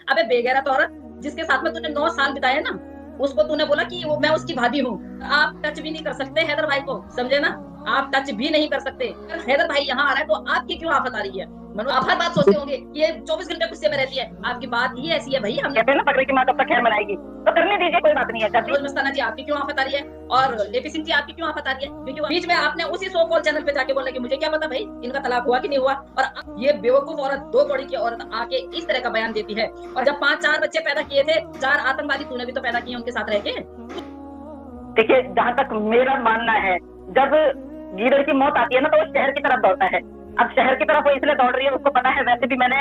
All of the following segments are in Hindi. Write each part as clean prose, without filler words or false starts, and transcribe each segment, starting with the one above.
अबे बेगैरत औरत, जिसके साथ में तूने 9 साल बिताए ना, उसको तूने बोला कि वो मैं उसकी भाभी हूँ। आप टच भी नहीं कर सकते हैदर भाई को, समझे ना? आप टच भी नहीं कर सकते। अगर हैदर भाई यहाँ आ रहा है तो आपकी क्यों आफत आ रही है? मनोज आप हर बात सोचते होंगे कि ये 24 घंटे गुस्से में रहती है। आपकी बात ही ऐसी है भाई। हमने कहते हैं ना, पकड़े की माँ कब तक खैर मनाएगी, तो करने दीजिए, कोई बात नहीं है। मनोज मस्ताना जी आपकी क्यों आफत आ रही है और एपी सिंह जी आपकी क्यों आफत आ रही है? क्योंकि बीच में आपने उसी सो कॉल चैनल पे जाके बोला कि मुझे क्या पता भाई इनका तलाक हुआ कि नहीं हुआ। और ये बेवकूफ औरत, 2 कौड़ी की औरत आके इस तरह का बयान देती है। और जब 5-4 बच्चे पैदा किए थे, 4 आतंकवादी तूने भी तो पैदा किए उनके साथ रह के। देखिए, जहाँ तक मेरा मानना है, जब गीदड़ की मौत आती है ना तो वो शहर की तरफ दौड़ता है। अब शहर की तरफ वो इसलिए दौड़ रही है, उसको पता है वैसे भी मैंने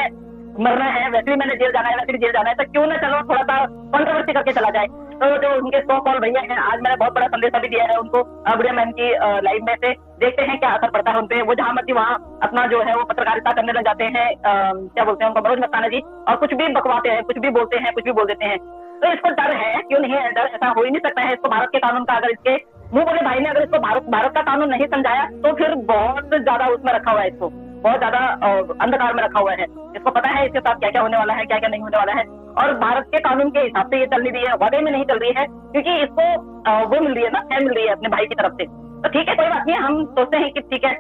मरना है, वैसे भी मैंने जेल जाना है, वैसे भी जेल जाना है, तो क्यों ना चलो थोड़ा सा कंट्रोवर्सी करके चला जाए। तो जो उनके सो कॉल भैया हैं, आज मैंने बहुत बड़ा संदेश भी दिया है उनको बुढ़िया मैम की लाइव में से, देखते हैं क्या असर पड़ता है उनपे। वो जहाँ मर्जी वहाँ अपना जो है वो पत्रकारिता करने लग जाते हैं। क्या बोलते हैं उनको, मनोज मस्ताना जी, और कुछ भी बकवाते हैं, कुछ भी बोलते हैं, कुछ भी बोल देते हैं। तो इसको डर है, क्यों नहीं है डर? ऐसा हो ही नहीं सकता है। इसको भारत के कानून का, अगर इसके मुंह बोले भाई ने अगर इसको भारत का कानून नहीं समझाया तो फिर बहुत ज्यादा उसमें रखा हुआ है, इसको बहुत ज्यादा अंधकार में रखा हुआ है। इसको पता है इसके साथ क्या क्या होने वाला है, क्या क्या नहीं होने वाला है। और भारत के कानून के हिसाब से ये चल नहीं रही है, वाकई में नहीं चल रही है, क्योंकि इसको वो मिल रही है ना, मिल रही है अपने भाई की तरफ से। तो ठीक है, कोई बात नहीं, हम सोचते हैं कि ठीक है,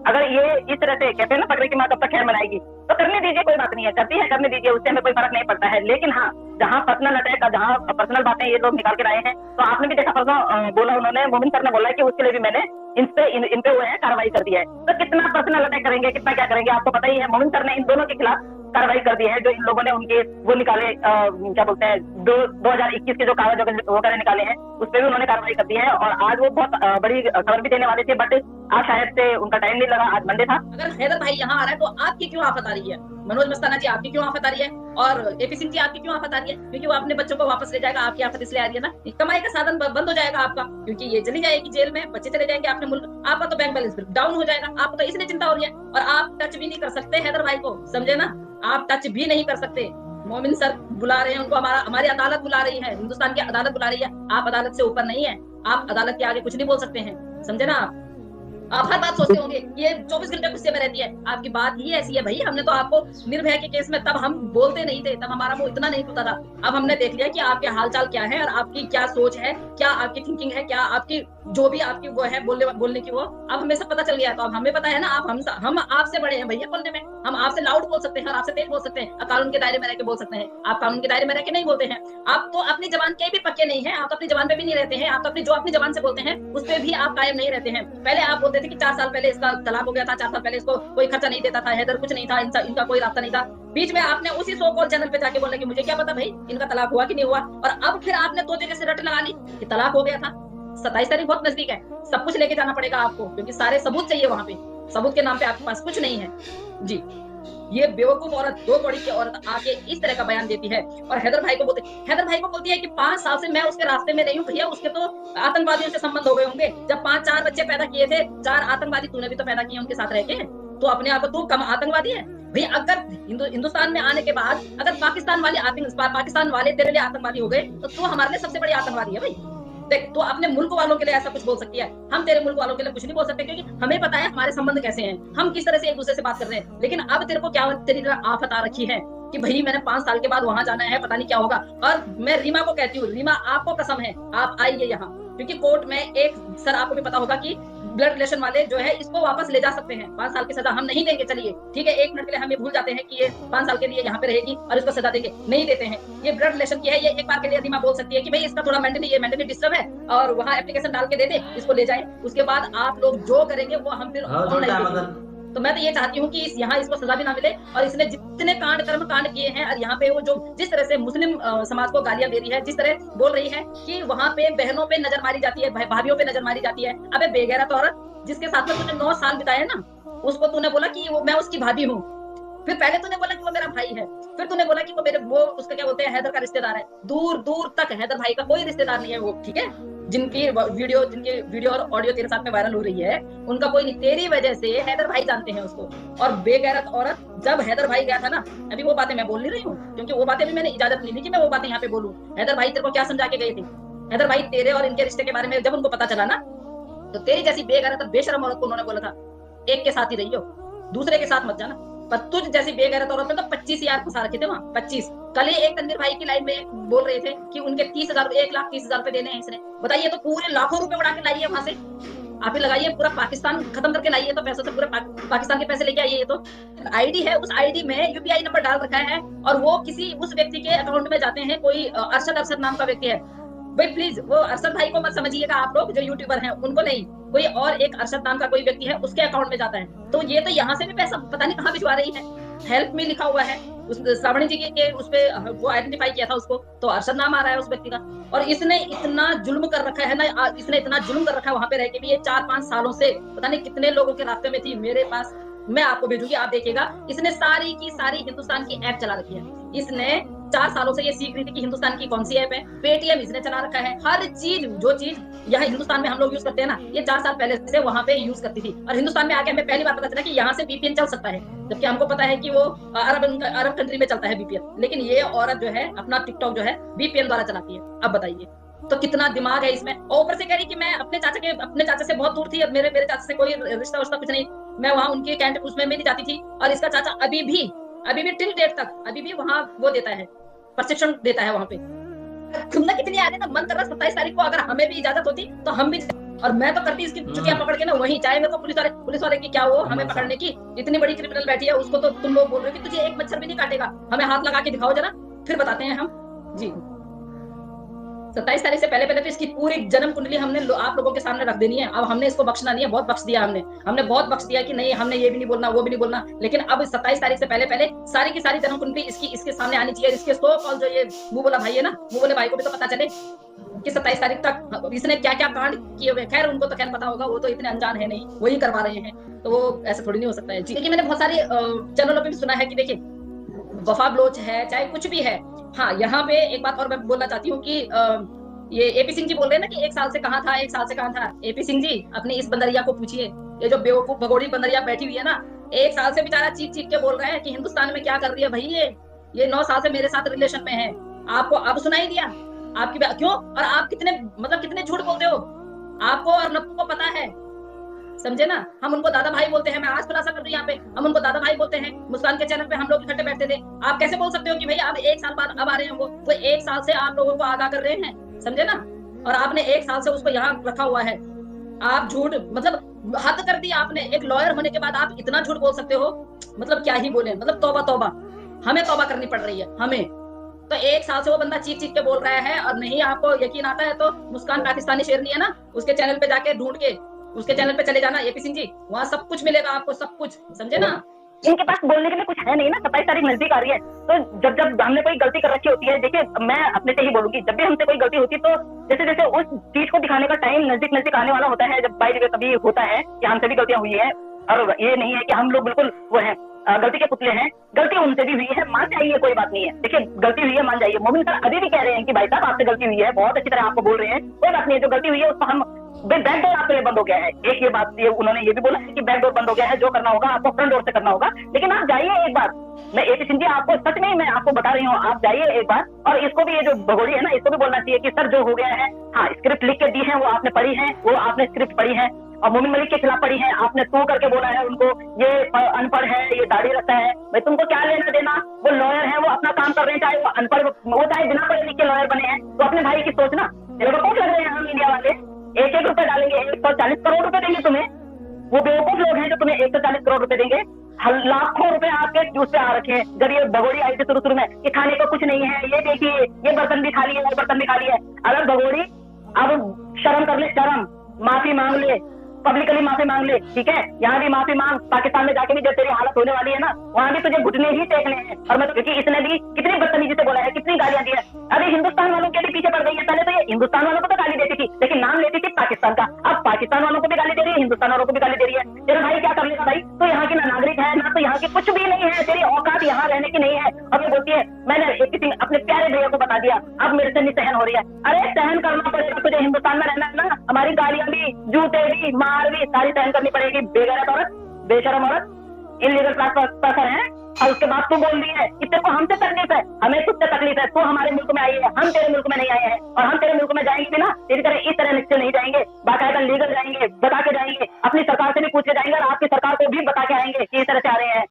अगर ये इस तरह से कहते हैं ना, पकड़े की माँ कब तक खैर मनाएगी, तो करने दीजिए, कोई बात नहीं है, करती है करने दीजिए, उससे हमें कोई फर्क नहीं पड़ता है। लेकिन हाँ, जहाँ पर्सनल अटैक, जहाँ पर्सनल बातें ये लोग निकाल के आए हैं, तो आपने भी देखा परसों बोला, उन्होंने मोमिन सर ने बोला कि उसके लिए भी मैंने इन पे हुए हैं कार्रवाई कर दी है। तो कितना पर्सनल अटैक करेंगे, कितना क्या करेंगे, आपको पता ही है। मोमिन सर ने इन दोनों के खिलाफ कार्रवाई कर दी है, जो इन लोगों ने उनके वो निकाले, क्या बोलते हैं, 2021 के जो कागज वगैरह निकाले हैं, उस पर भी उन्होंने कार्रवाई कर दी है। और आज वो बहुत बड़ी खबर भी देने वाले थे, बट आज शायद से उनका टाइम नहीं लगा, आज मंडे था। अगर हैदर भाई यहाँ आ रहा है तो आपकी क्यों आफत आ रही है? मनोज मस्ताना जी आपकी क्यों आफत आ रही है और एपी सिंह जी आपकी क्यों आफत आ रही है? क्योंकि वो अपने बच्चों को वापस ले जाएगा। आपकी आफत इसलिए आ रही है ना, कमाई का साधन बंद हो जाएगा आपका, क्योंकि ये चली जाएगी जेल में, बच्चे चले जाएंगे अपने मुल्क, आपका तो बैंक बैलेंस डाउन हो जाएगा। आपको तो इसलिए चिंता हो रही है। और आप टच भी नहीं कर सकते हैदर भाई को, समझे ना? आप टच भी नहीं कर सकते। मोमिन सर बुला रहे हैं उनको, हमारी अदालत बुला रही है, हिंदुस्तान की अदालत बुला रही है। आप अदालत से ऊपर नहीं है, आप अदालत के आगे कुछ नहीं बोल सकते हैं, समझे ना? आप हर बात सोचते होंगे कि ये 24 घंटे गुस्से में रहती है। आपकी बात ही ऐसी है भाई। हमने तो आपको निर्भया के केस में, तब हम बोलते नहीं थे, तब हमारा मुंह इतना नहीं खुलता था। अब हमने देख लिया कि आपके हालचाल क्या है और आपकी क्या सोच है, क्या आपकी थिंकिंग है, क्या आपकी जो भी आपकी वो है बोलने की, वो अब हमें सब पता चल गया। तो अब हमें पता है ना, आप हम आपसे बड़े हैं भैया बोलने में। हम आपसे लाउड बोल सकते हैं और आपसे तेज बोल सकते हैं, कानून के दायरे में रह के बोल सकते हैं। आप कानून के दायरे में रह के नहीं बोलते हैं। आप तो अपनी जबान के भी पक्के नहीं है, आप तो अपनी जबान पे भी नहीं रहते हैं। आप तो अपनी जबान से बोलते हैं उस पर भी आप कायम नहीं रहते हैं। पहले आप बोलते थे कि 4 साल पहले इसका तलाक हो गया था, 4 साल पहले इसको कोई खर्चा नहीं देता था, हैदर कुछ नहीं था, इनका कोई रास्ता नहीं था। बीच में आपने उसी सो कॉल चैनल पे जाके बोला कि मुझे क्या पता भाई इनका तलाक हुआ कि नहीं हुआ। और अब फिर आपने 2 जगह से रट लगा ली कि तलाक हो गया था। 27 तारीख बहुत नजदीक है, सब कुछ लेके जाना पड़ेगा आपको, क्योंकि सारे सबूत चाहिए वहां पे। सबूत के नाम पे आपके पास कुछ नहीं है जी। ये बेवकूफ औरत, 2 कौड़ी की औरत आके इस तरह का बयान देती है और हैदर भाई को बोलती है कि 5 साल से मैं उसके रास्ते में नहीं हूँ भैया, उसके तो आतंकवादियों से संबंध हो गए होंगे। जब 5-4 बच्चे पैदा किए थे, 4 आतंकवादी तूने भी तो पैदा किए उनके साथ रह के, तो अपने आप तू कम आतंकवादी है भैया? अगर हिंदुस्तान में आने के बाद अगर पाकिस्तान वाले तेरे लिए आतंकवादी हो गए, तो तू हमारे लिए सबसे बड़ी आतंकवादी है भाई। देख, तो अपने मुल्क वालों के लिए ऐसा कुछ बोल सकती है, हम तेरे मुल्क वालों के लिए कुछ नहीं बोल सकते, क्योंकि हमें पता है हमारे संबंध कैसे हैं, हम किस तरह से एक दूसरे से बात कर रहे हैं। लेकिन अब तेरे को क्या तेरी तरह आफत आ रखी है कि भाई मैंने 5 साल के बाद वहां जाना है, पता नहीं क्या होगा। और मैं रीमा को कहती हूँ, रीमा आपको कसम है, आप आइए यहाँ, क्योंकि कोर्ट में एक सर, आपको भी पता होगा कि ब्लड रिलेशन वाले जो है इसको वापस ले जा सकते हैं। 5 साल की सजा हम नहीं देंगे, चलिए ठीक है, 1 मिनट के लिए हम ये भूल जाते हैं कि ये 5 साल के लिए यहाँ पे रहेगी और इसको सजा देंगे, नहीं देते हैं। ये ब्लड रिलेशन की है, ये एक बार के लिए रीमा बोल सकती है कि भाई इसका थोड़ा मेंटली डिस्टर्ब है और वहाँ एप्लीकेशन डाल के दे दे, इसको ले जाए। उसके बाद आप लोग जो करेंगे वो हम फिर ऑनलाइन। तो मैं तो ये चाहती हूँ कि यहाँ इसको सजा भी ना मिले, और इसने जितने कर्म कांड किए हैं, और यहाँ पे वो जो जिस तरह से मुस्लिम समाज को गालियां दे रही है, जिस तरह बोल रही है कि वहाँ पे बहनों पे नजर मारी जाती है, भाभीियों पे नजर मारी जाती है। अबे बेगैरत औरत, जिसके साथ में तूने 9 साल बिताए ना, उसको तूने बोला कि वो मैं उसकी भाभी हूँ। फिर पहले तूने बोला कि वो मेरा भाई है, फिर तूने बोला कि वो उसका क्या बोलते हैं, हैदर का रिश्तेदार है। दूर दूर तक हैदर भाई का कोई रिश्तेदार नहीं है वो, ठीक है? जिनकी वीडियो और ऑडियो तेरे साथ में वायरल हो रही है, उनका कोई नहीं। तेरी वजह से हैदर भाई जानते हैं उसको। और बेगैरत औरत, जब हैदर भाई गया था ना, अभी वो बातें मैं बोल नहीं रही हूँ, क्योंकि वो बातें भी मैंने इजाजत नहीं दी कि मैं वो बातें यहाँ पे बोलूँ। हैदर भाई तेरे को क्या समझा के गए थे? हैदर भाई तेरे और इनके रिश्ते के बारे में जब उनको पता चला ना, तो तेरी जैसी बेगैरत बेशरम औरत को उन्होंने बोला था, एक के साथ ही रहियो, दूसरे के साथ मत जाना। पर तुझ जैसी बेगैरत औरत में तो 25 यार फंसा रखे थे वहाँ, 25। कल ही एक तनवीर भाई की लाइन में बोल रहे थे कि उनके 30,000 1,30,000 रुपए देने हैं इसने। बताइए, तो पूरे लाखों रुपए उड़ा के लाई है वहां से। आप ही लगाइए, पूरा पाकिस्तान खत्म करके लाइए, तो पैसों से पूरे पाकिस्तान के पैसे लेके आइए। ये तो आईडी है, उस आईडी में यूपीआई नंबर डाल रखा है और वो किसी उस व्यक्ति के अकाउंट में जाते हैं। कोई अरशद अरशद नाम का व्यक्ति है भाई, प्लीज वो अरशद भाई को मत समझिएगा आप लोग जो यूट्यूबर हैं उनको नहीं, कोई और एक अरशद नाम का कोई व्यक्ति है उसके अकाउंट में जाता है। तो ये तो यहाँ से भी पैसा पता नहीं कहाँ भिजवा रही है। हेल्प में लिखा हुआ है उस श्रावणी जी के उस पे, वो आइडेंटिफाई किया था उसको, तो अरशद नाम आ रहा है उस व्यक्ति का। और इसने इतना जुल्म कर रखा है ना, इसने इतना जुल्म कर रखा है वहां पे रह के भी। ये 4-5 सालों से पता नहीं कितने लोगों के रास्ते में थी मेरे पास, मैं आपको भेजूंगी, आप देखिएगा। इसने सारी की सारी हिंदुस्तान की ऐप चला रखी है। इसने 4 सालों से ये सीख रही थी कि हिंदुस्तान की कौन सी ऐप है। पेटीएम इसने चला रखा है। हर चीज, जो चीज यहाँ हिंदुस्तान में हम लोग यूज करते हैं ना, ये 4 साल पहले से वहां पे यूज करती थी। और हिंदुस्तान में आके हमें पहली बार पता चला कि यहाँ से वीपीएन चल सकता है, जबकि हमको पता है कि वो अरब कंट्री में चलता है वीपीएन। लेकिन ये औरत जो है अपना टिकटॉक जो है वीपीएन द्वारा चलाती है। अब बताइए, तो कितना दिमाग है इसमें। और ऊपर से कह रही कि मैं अपने चाचा से बहुत दूर थी, और मेरे चाचा से कोई रिश्ता वश्ता कुछ नहीं, मैं वहां उनके कैंट उसमें नहीं जाती थी। और इसका चाचा अभी भी टिल डेट तक अभी भी वहां वो देता है, प्रशिक्षण देता है वहां पे। तुमने कितनी आगे ना, मन कर रहा 27 तारीख को अगर हमें भी इजाजत होती तो हम भी, और मैं तो करती इसकी चुटियां पकड़ के ना वहीं, चाहे मेरे को पुलिस वाले की क्या हो हमें पकड़ने की, इतनी बड़ी क्रिमिनल बैठी है, उसको तो तुम लोग बोल रहे हो कि तुझे एक मच्छर भी नहीं काटेगा, हमें हाथ लगा के दिखाओ जरा, फिर बताते हैं हम जी। 27 तारीख से पहले तो इसकी पूरी जन्म कुंडली हमने आप लोगों के सामने रख देनी है। अब हमने इसको बख्शना नहीं है, बहुत बख्श दिया हमने बहुत बख्श दिया कि नहीं, हमने ये भी नहीं बोलना, वो भी नहीं बोलना। लेकिन अब 27 तारीख से पहले सारी की सारी जन्म कुंडली इसके सामने आनी चाहिए। इसके सो कॉल जो ये मुंह बोला भाई है ना, मुंह बोले भाई को भी तो पता चले कि 27 तारीख तक इसने क्या क्या कांड किए हुए। खैर उनको तो खैर पता होगा, वो तो इतने अनजान है नहीं, वही करवा रहे हैं, तो वो ऐसे थोड़ी नहीं हो सकता है जी। देखिए, मैंने बहुत सारे चैनलों पे भी सुना है कि देखिए वफा बलोच है चाहे कुछ भी है। हाँ, यहाँ पे एक बात और मैं बोलना चाहती हूँ कि ये एपी सिंह जी बोल रहे हैं ना कि 1 साल से कहाँ था। एपी सिंह जी अपने इस बंदरिया को पूछिए, ये जो बेवकूफ भगोड़ी बंदरिया बैठी हुई है ना, 1 साल से बेचारा चीख के बोल रहा है कि हिंदुस्तान में क्या कर रही है भाई, ये 9 साल से मेरे साथ रिलेशन में है। आपको अब सुनाई दिया आपकी क्यों? और आप कितने झूठ बोलते हो, आपको और नब्बू को पता है, समझे ना। हम उनको दादा भाई बोलते हैं, मैं आज खुलासा कर रही हूँ यहाँ पे, हम उनको दादा भाई बोलते हैं। मुस्कान के चैनल पे हम लोग इकट्ठे बैठते थे। आप कैसे बोल सकते हो कि भाई आप 1 साल बाद अब आ रहे हैं? वो 1 साल से आप लोगों को आगाह कर रहे हैं, समझे ना। और आपने 1 साल से उसको यहाँ रखा हुआ है। आप झूठ हद कर दी आपने। एक लॉयर होने के बाद आप इतना झूठ बोल सकते हो, क्या ही बोले, तौबा तौबा, हमें तौबा करनी पड़ रही है हमें। तो 1 साल से वो बंदा चीख के बोल रहा है, और नहीं आपको यकीन आता है तो मुस्कान पाकिस्तानी शेरनी है ना, उसके चैनल पे जाके ढूंढ के उसके चैनल पे चले जाना, एपी सिंह जी, वहाँ सब कुछ मिलेगा आपको, सब कुछ, समझे ना। इनके पास बोलने के लिए कुछ है नहीं ना। 27 तारीख नजदीक आ रही है, तो जब हमने कोई गलती कर रखी होती है, देखिए मैं अपने से ही बोलूंगी, जब भी हमसे कोई गलती होती है तो जैसे जैसे उस चीज को दिखाने का टाइम नजदीक आने वाला होता है, जब बाई द वे कभी होता है कि हमसे भी गलतियां हुई है, और ये नहीं है कि हम लोग बिल्कुल वो है गलती के पुतले हैं, गलती उनसे भी हुई है, मान जाइए, कोई बात नहीं है। देखिए गलती हुई है, मान जाइए। मोमिन सर अभी भी कह रहे हैं कि भाई साहब आपसे गलती हुई है, बहुत अच्छी तरह आपको बोल रहे हैं, कोई बात नहीं है, जो गलती हुई है उसको हम बैकडोर आपके लिए बंद हो गया है। एक ये बात उन्होंने ये भी बोला है कि बैकडोर बंद हो गया है, जो करना होगा आपको फ्रंट डोर से करना होगा। लेकिन आप जाइए एक बार, मैं एपी सिंह जी आपको सच में मैं आपको बता रही हूँ, आप जाइए एक बार। और इसको भी, ये जो भगोड़ी है ना, इसको भी बोलना चाहिए कि सर जो हो गया है, हाँ स्क्रिप्ट लिख के दी है, वो आपने पढ़ी है, वो आपने स्क्रिप्ट पढ़ी है और मोमिन मलिक के खिलाफ पढ़ी है, आपने तू करके बोला है उनको, ये अनपढ़ है, ये दाढ़ी रखता है। भाई तुमको क्या लेना देना, वो लॉयर है, वो अपना काम कर रहे हैं, चाहे वो अनपढ़, वो चाहे बिना पढ़े लिखे लॉयर बने हैं, तो अपने भाई की सोचना। बेवकूफ लग रहे हैं हम इंडिया वाले, 1-1 रुपए डालेंगे, 140 करोड़ रुपए देंगे तुम्हें। वो बेवकूफ लोग हैं जो तुम्हें 140 करोड़ रुपए देंगे। लाखों रुपए आपके उस पे आ रखे हैं। जब ये भगोड़ी आई थी शुरू में कि खाने को कुछ नहीं है, ये देखिए ये बर्तन भी खाली है, वो बर्तन भी खाली है। अगर भगोड़ी अब शर्म कर ले, शर्म, माफी मांग ले, पब्लिकली माफी मांग ले, ठीक है। यहाँ भी माफी मांग, पाकिस्तान में जाके भी जब तेरी हालत होने वाली है ना, वहाँ भी तुझे घुटने ही टेकने हैं। और मैं क्योंकि इसने भी कितनी बदतमीजी से बोला है, कितनी गालियां दी है। अरे हिंदुस्तान वालों के भी पीछे पड़ गई है। पहले तो ये हिंदुस्तान वालों को तो गाली देती थी, लेकिन नाम लेती थी पाकिस्तान का। अब पाकिस्तान वालों को भी गाली दे रही है, हिंदुस्तान वालों को भी गाली दे रही है। तेरा भाई क्या कर लेगा भाई? तो यहाँ की ना नागरिक है, ना तो यहाँ की कुछ भी नहीं है, तेरी औकात यहाँ रहने की नहीं है। अब ये बोलती है मैंने एपी सिंह अपने प्यारे भैया को बता दिया, अब मेरे से नहीं सहन हो रही है। अरे सहन करना पड़ेगा तुझे, हिंदुस्तान में रहना है ना। हमारी गालियां भी, जूते भी, मार भी सारी सहन करनी पड़ेगी। बेगैरत औरत, बेशरम औरत, इल्लीगल ट्रांसफर है। और उसके बाद तू बोल रही है कि तेरे को हमसे तकलीफ है, हमें तुझसे तकलीफ है। तू हमारे मुल्क में आई है, हम तेरे मुल्क में नहीं आए हैं, और हम तेरे मुल्क में जाएंगे भी ना, तेरी तरह इस तरह नीचे नहीं जाएंगे, बाकायदा लीगल जाएंगे, बता के जाएंगे, अपनी सरकार से भी पूछ के जाएंगे, और आपकी सरकार को भी बता के आएंगे कि इस तरह से आ रहे हैं।